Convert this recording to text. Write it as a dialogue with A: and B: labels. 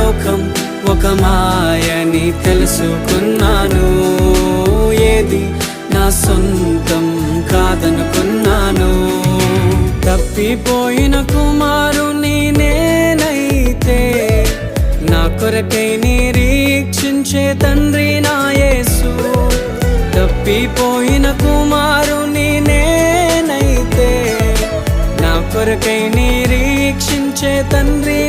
A: లోకం ఒక మాయని తెలుసుకున్నాను. ఏది నా సొంతం కాదనుకున్నాను. తప్పిపోయిన కుమారుని నేనైతే నా కొరకై నిరీక్షించే తండ్రి నా యేసు. తప్పిపోయిన కుమారుని నేనైతే నా కొరకై నిరీక్షించే తండ్రి